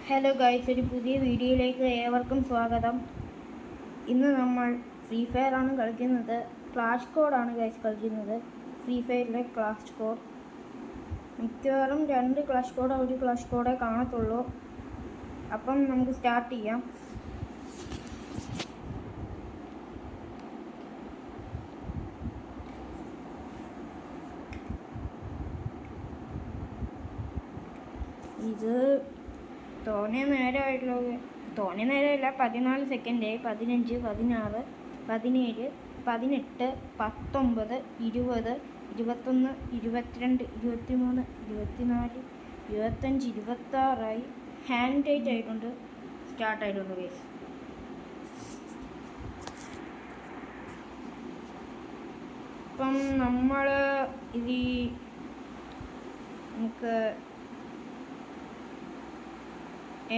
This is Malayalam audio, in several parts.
ഹലോ ഗൈസ്, ഒരു പുതിയ വീഡിയോയിലേക്ക് ഏവർക്കും സ്വാഗതം. ഇന്ന് നമ്മൾ ഫ്രീ ഫയർ ആണ് കളിക്കുന്നത്. ക്ലാഷ് കോഡാണ് ഗൈസ് കളിക്കുന്നത്. ഫ്രീ ഫയറിലെ ക്ലാഷ് കോഡ് മിക്കവാറും 2 ക്ലാഷ് കോഡോ 1 ക്ലാഷ് കോഡേ കാണത്തുള്ളൂ. അപ്പം നമുക്ക് സ്റ്റാർട്ട് ചെയ്യാം. ഇത് തോനെ നേരമില്ല, 14 സെക്കൻഡായി. 15, 16, 17, 18, 19, 20, 21, 22, 23, 24, 25, 26 ഹാങ് ടൈറ്റ് ആയിട്ടുണ്ട്. സ്റ്റാർട്ട് ആയിട്ടുണ്ട് ഗൈസ്. ഇപ്പം നമ്മൾ നമുക്ക്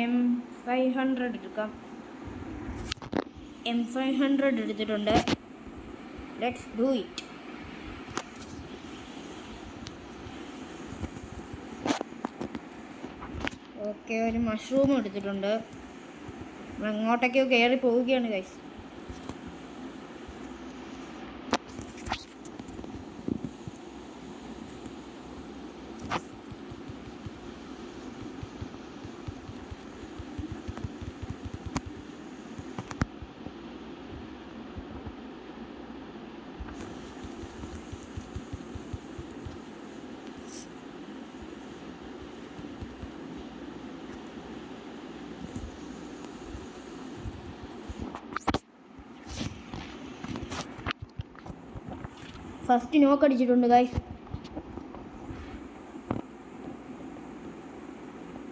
M500 എടുക്കാം. M500 എടുത്തിട്ടുണ്ട്. Let's do it. ഓക്കെ, ഒരു മഷ്റൂം എടുത്തിട്ടുണ്ട്. നമ്മൾ എങ്ങോട്ടൊക്കെയോ കയറി പോവുകയാണ് ഗൈസ്. ഫസ്റ്റ് നോക്ക് അടിച്ചിട്ടുണ്ട് ഗൈസ്.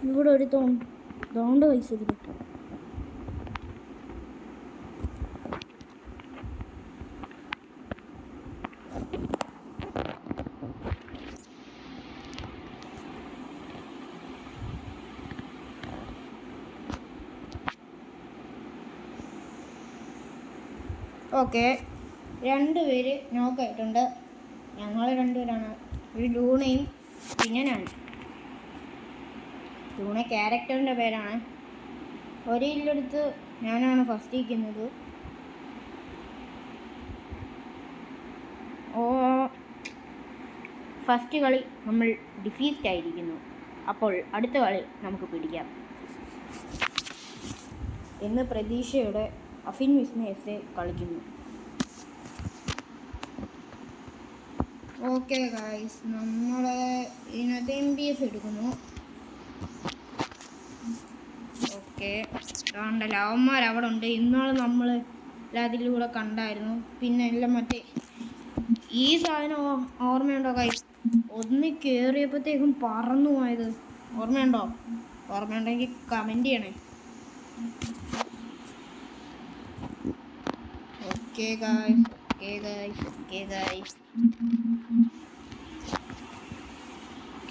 ഇവിടെ ഒരു തോണ്ട് ഗൈസ്. ഇതിൽ ഓക്കെ, 2 പേര് നോക്കായിട്ടുണ്ട്. ഞങ്ങൾ 2 പേരാണ്. ഒരു ലൂണയും പിന്നെ ഞാൻ. ലൂണ ക്യാരക്ടറിൻ്റെ പേരാണ്. ഒരു ഇല്ലെടുത്ത് ഞാനാണ് ഫസ്റ്റ് ഇരിക്കുന്നത്. ഫസ്റ്റ് കളി നമ്മൾ ഡിഫീറ്റ് ആയിരിക്കുന്നു. അപ്പോൾ അടുത്ത കളി നമുക്ക് പിടിക്കാം എന്ന് പ്രതീക്ഷയോടെ അഫിൻ ബിസിനസ് കളിക്കുന്നു. ഓക്കെ ഗൈസ്, നമ്മൾ ഇതിനകത്ത് MBS എടുക്കുന്നു. ഓക്കെ, കണ്ടല്ലോ അവന്മാർ അവിടെ ഉണ്ട്. ഇന്നാൾ നമ്മൾ അതിലൂടെ കണ്ടായിരുന്നു. പിന്നെ എല്ലാം മറ്റേ ഈ സാധനം ഓർമ്മയുണ്ടോ ഗൈസ്? ഒന്ന് കയറിയപ്പോഴത്തേക്കും പറന്നു പോയത് ഓർമ്മയുണ്ടോ? ഓർമ്മയുണ്ടെങ്കിൽ കമൻറ്റ് ചെയ്യണേ. ഓക്കെ ഗൈസ്,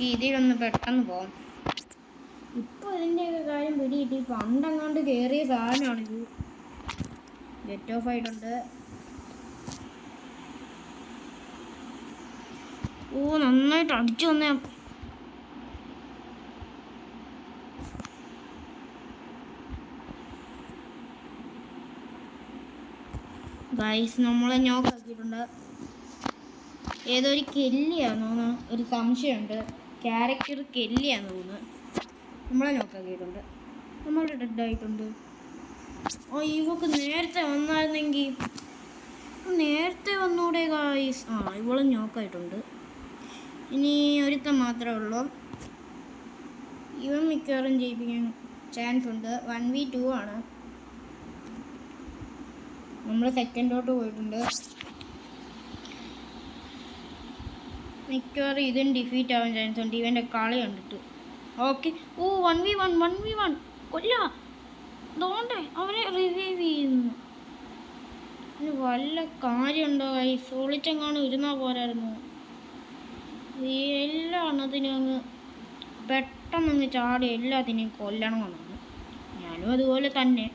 ഇതിലൊന്ന് പെട്ടെന്ന് പോകാം. ഇപ്പോൾ ഇതിൻ്റെയൊക്കെ കാര്യം പിടികിട്ടി. പണ്ടങ്ങാണ്ട് കയറിയ സാധനമാണിത്. ഗെറ്റ് ഓഫ് ആയിട്ടുണ്ട്. നന്നായിട്ട് അടിച്ചു വന്നേ. ഗൈസ്, നമ്മളെ നോക്കാക്കിയിട്ടുണ്ട്. ഏതോ ഒരു കെല്ലിയാന്ന് തോന്നുന്നു. ഒരു സംശയമുണ്ട്. ക്യാരക്ടർ കെല്ലിയാന്ന് തോന്നുന്നു. നമ്മളെ നോക്കാക്കിയിട്ടുണ്ട്. നമ്മൾ ഡെഡായിട്ടുണ്ട്. ഇവക്ക് നേരത്തെ വന്നായിരുന്നെങ്കിൽ നേരത്തെ വന്നൂടെ ഗൈസ്. ഇവളും നോക്കായിട്ടുണ്ട്. ഇനി ഒരുത്തം മാത്രമേ ഉള്ളൂ. ഇവൻ മിക്കവാറും ജയിപ്പിക്കാൻ ചാൻസ് ഉണ്ട്. 1v2 ആണ്. നമ്മൾ സെക്കൻഡോട്ട് പോയിട്ടുണ്ട്. മിക്കവാറും ഇതും ഡിഫീറ്റ് ആവാൻ ചാൻസ് ഉണ്ട് ഇവൻ്റെ കളി കണ്ടിട്ട്. ഓക്കെ, 1v1 കൊല്ല. അതുകൊണ്ടേ അവരെ റിവൈവ് ചെയ്യുന്നു. വല്ല കാര്യമുണ്ടോ ഗൈസ്? സോളിച്ചെങ്ങാനും ഇരുന്നാൽ പോരായിരുന്നു. എല്ലാ എണ്ണത്തിനും അങ്ങ് പെട്ടെന്നങ്ങ് ചാടി എല്ലാത്തിനെയും കൊല്ലണമെന്നാണ്. ഞാനും അതുപോലെ തന്നെ.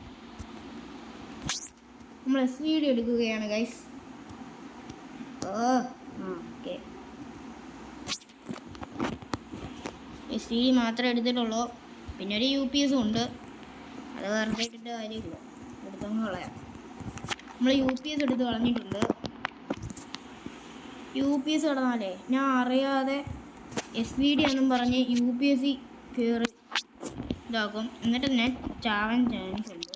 നമ്മൾ SVD എടുക്കുകയാണ് ഗൈസ്. ഓക്കെ, SVD മാത്രമേ എടുത്തിട്ടുള്ളൂ. പിന്നെ ഒരു UPS ഉണ്ട്, അത് വെറുതെ ഇട്ടിട്ട് കാര്യമില്ല, എടുത്തങ്ങ് കളയാം. നമ്മൾ UPS എടുത്ത് കളഞ്ഞിട്ടുണ്ട്. UPS കിടന്നാലേ ഞാൻ അറിയാതെ SVD എന്നും പറഞ്ഞ് UPSC കയറി ഇതാക്കും. എന്നിട്ട് നെറ്റ് ചാവാൻ ചാൻസ് ഉണ്ട്.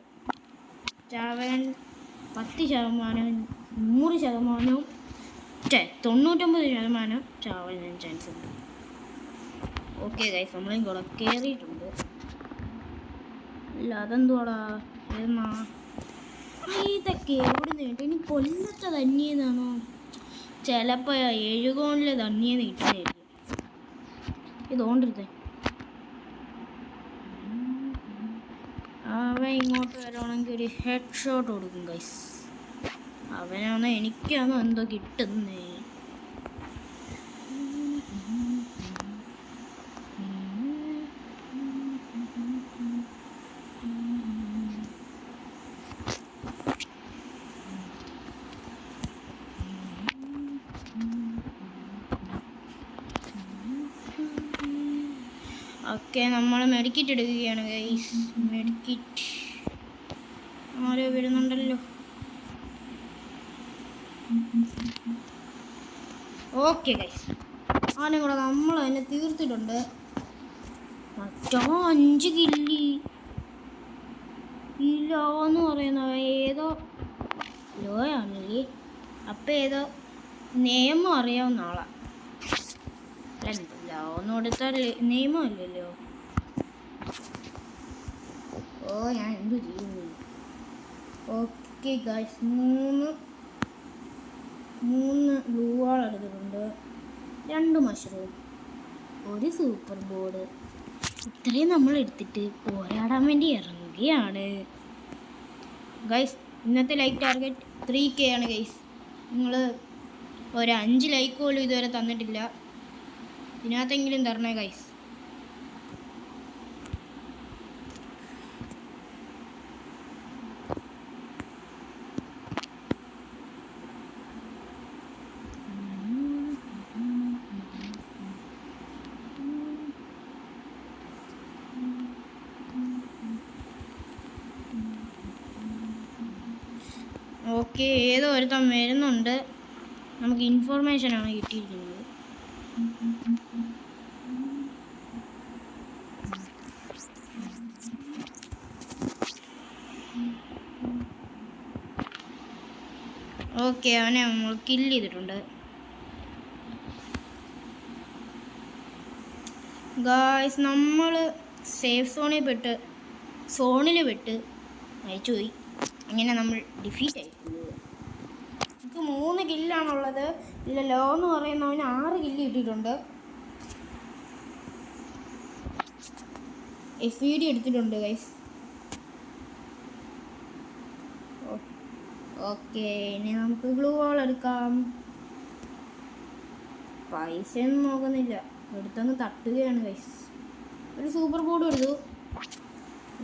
ചാവാൻ 10%, 100%, 99% ചാവാൻ ചാൻസ് ഉണ്ട്. ഓക്കെ ഗൈസ്, നമ്മളും കൂടെ കയറിയിട്ടുണ്ട്. ഇല്ല അതെന്തുവാടാ, ഇതൊക്കെ എവിടെ നിന്ന് ഇനി കൊല്ലത്തെ തന്നെയെന്നാണോ? ചിലപ്പോൾ 7 കോണിൽ തന്നെയെന്ന് കിട്ടുന്നതായിരിക്കും. ഇതുകൊണ്ടിരുത്തേ അവൻ ഇങ്ങോട്ട് വരുവാണെങ്കിൽ ഒരു ഹെഡ് ഷോട്ട് കൊടുക്കും ഗൈസ്. അവനാണോ എനിക്കാണോ എന്തോ കിട്ടുന്നേ. ഓക്കെ, നമ്മൾ മെഡിക്കിറ്റ് എടുക്കുകയാണ് ഗൈസ്. മെഡിക്കിറ്റ് ആരോ വരുന്നുണ്ടല്ലോ. ഓക്കെ ഗൈസ്, ആനും കൂടെ നമ്മൾ അതിനെ തീർത്തിട്ടുണ്ട്. മറ്റോ 5 കില്ലി. ഈ ലോ എന്ന് പറയുന്നത് ഏതോ ലോ ആണല്ലേ, അപ്പം ഏതോ നിയമം അറിയാവുന്ന ആളാണ്. ലോ ഒന്നും കൊടുത്താൽ നിയമം അല്ലല്ലോ. ഓ ഞാൻ എന്തു ചെയ്യുന്നു. ഓക്കെ ഗൈസ്, 3 ബ്ലൂ വാൾ എടുത്തിട്ടുണ്ട്, 2 മഷ്റൂം, 1 സൂപ്പർ ബോർഡ്. ഇത്രയും നമ്മൾ എടുത്തിട്ട് പോരാടാൻ വേണ്ടി ഇറങ്ങുകയാണ് ഗൈസ്. ഇന്നത്തെ ലൈക്ക് ടാർഗറ്റ് 3K ആണ് ഗൈസ്. നിങ്ങൾ ഒരു 5 ലൈക്ക് പോലും ഇതുവരെ തന്നിട്ടില്ല, ഇതിനകത്തെങ്കിലും തരണേ ഗൈസ്. ഓക്കെ, ഏതോ ഒരുത്തം വരുന്നുണ്ട്. നമുക്ക് ഇൻഫോർമേഷനാണ് കിട്ടിയിരിക്കുന്നത്. ഓക്കെ, അവനെ നമ്മൾ കില്ല് ചെയ്തിട്ടുണ്ട് ഗായ്സ്. നമ്മൾ സേഫ് സോണിൽ പെട്ട് അയച്ചുപോയി. അങ്ങനെ നമ്മൾ ഡിഫീറ്റ് ആയിട്ടുണ്ട്. നമുക്ക് 3 കില്ലാണുള്ളത്. ഇല്ല ലോ എന്ന് പറയുന്നവന് 6 കില്ല് കിട്ടിയിട്ടുണ്ട്. SVD എടുത്തിട്ടുണ്ട് ഗൈസ്. ഓക്കെ, ഇനി നമുക്ക് ഗ്ലൂ വാൾ എടുക്കാം. പൈസയൊന്നും നോക്കുന്നില്ല, എടുത്തങ്ങ് തട്ടുകയാണ് ഗൈസ്. ഒരു സൂപ്പർ ബോർഡ് എടുത്തു.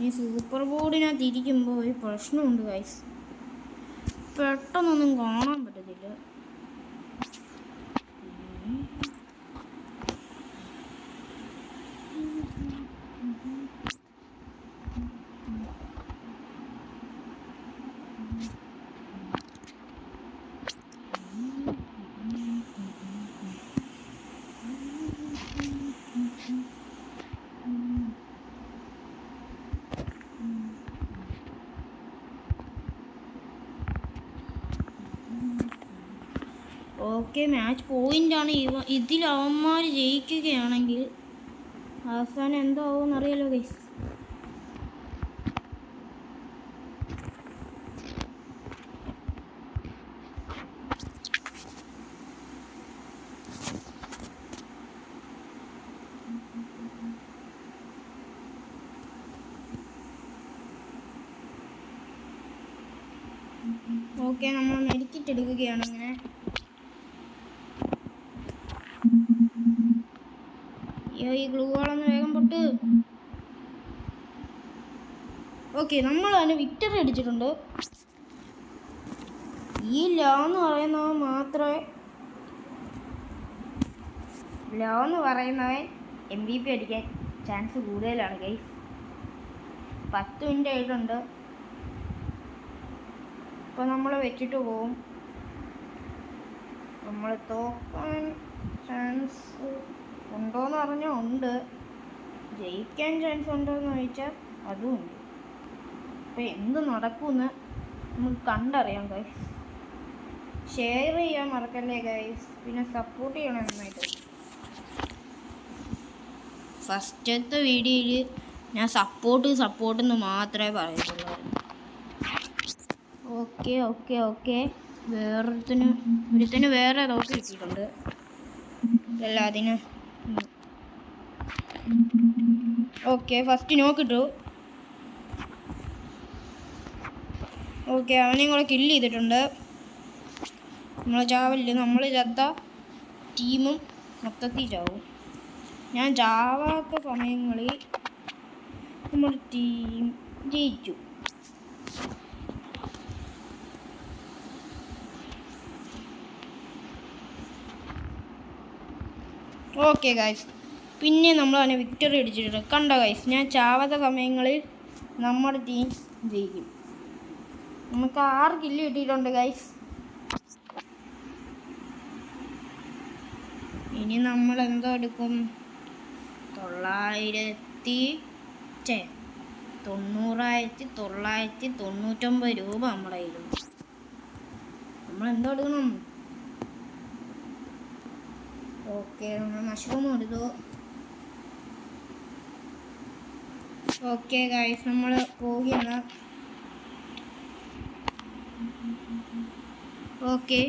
ഈ സൂപ്പർ ബോർഡിനകത്ത് ഇരിക്കുമ്പോൾ ഒരു പ്രശ്നമുണ്ട് ഗൈസ്, പെട്ടെന്നൊന്നും കാണാൻ പറ്റത്തില്ല. ഓക്കെ, മാച്ച് പോയിൻ്റാണ്. ഇതിൽ അവന്മാർ ജയിക്കുകയാണെങ്കിൽ അവസാനം എന്തോ ആവുമെന്ന് അറിയാലോ ഗൈസ്. ഓക്കെ, നമ്മൾ മെഡിക്കിറ്റ് എടുക്കുകയാണ്. അങ്ങനെ ഈ ഗ്ലൂ വാളൊന്ന് വേഗം പൊട്ട്. ഓക്കെ, നമ്മൾ അതിന് വിക്ടറി അടിച്ചിട്ടുണ്ട്. ഈ ലോ എന്ന് പറയുന്നവൻ MVP അടിക്കാൻ ചാൻസ് കൂടുതലാണ് ഗൈസ്. 10 മിനിറ്റ് ആയിട്ടുണ്ട്. ഇപ്പോൾ നമ്മൾ വെച്ചിട്ട് പോവും. നമ്മൾ തോക്കാൻ ചാൻസ് ഉണ്ടോയെന്ന് പറഞ്ഞാൽ ഉണ്ട്, ജയിക്കാൻ ചാൻസ് ഉണ്ടോയെന്ന് ചോദിച്ചാൽ അതും ഉണ്ട്. അപ്പോൾ എന്ത് നടക്കുമെന്ന് നമുക്ക് കണ്ടറിയാം ഗൈസ്. ഷെയർ ചെയ്യാൻ മറക്കല്ലേ ഗൈസ്, പിന്നെ സപ്പോർട്ട് ചെയ്യണം നന്നായിട്ട്. ഫസ്റ്റത്തെ വീഡിയോയിൽ ഞാൻ സപ്പോർട്ട് മാത്രമേ പറയുള്ളൂ. ഓക്കെ ഒരുത്തിന് വേറെ തോക്ക് കിട്ടിയിട്ടുണ്ട്. എല്ലാത്തിനും ഓക്കെ. ഫസ്റ്റ് നോക്കിട്ടു. ഓക്കെ, അവനെയും കൂടെ കില്ല് ചെയ്തിട്ടുണ്ട്. നമ്മൾ ചാവല്, നമ്മൾ ചത്ത ടീമും മൊത്തത്തിൽ ചാവും. ഞാൻ ചാവാത്ത സമയങ്ങളിൽ നമ്മുടെ ടീം ജയിച്ചു. ഓക്കെ ഗൈസ്, പിന്നെ നമ്മൾ അവനെ വിക്ടറി അടിച്ചിട്ടുണ്ട്. കണ്ടോ ഗൈസ്, ഞാൻ ചാവാത്ത സമയങ്ങളിൽ നമ്മുടെ ടീം ജയിക്കും. നമുക്ക് 6 കില്ല് കിട്ടിയിട്ടുണ്ട് ഗൈസ്. ഇനി നമ്മൾ എന്തോ എടുക്കും? 90,999 രൂപ നമ്മുടെ കയ്യിലുണ്ട്. നമ്മൾ എന്തോ എടുക്കണം? ഓക്കെ, നമ്മൾ മഷ്റൂം എടുത്തു. ഓക്കെ ഗൈസ്, നമ്മൾ പോവുകയാണ്. ഓക്കെ,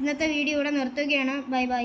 ഇന്നത്തെ വീഡിയോ ഇവിടെ നിർത്തുകയാണ്. Bye bye.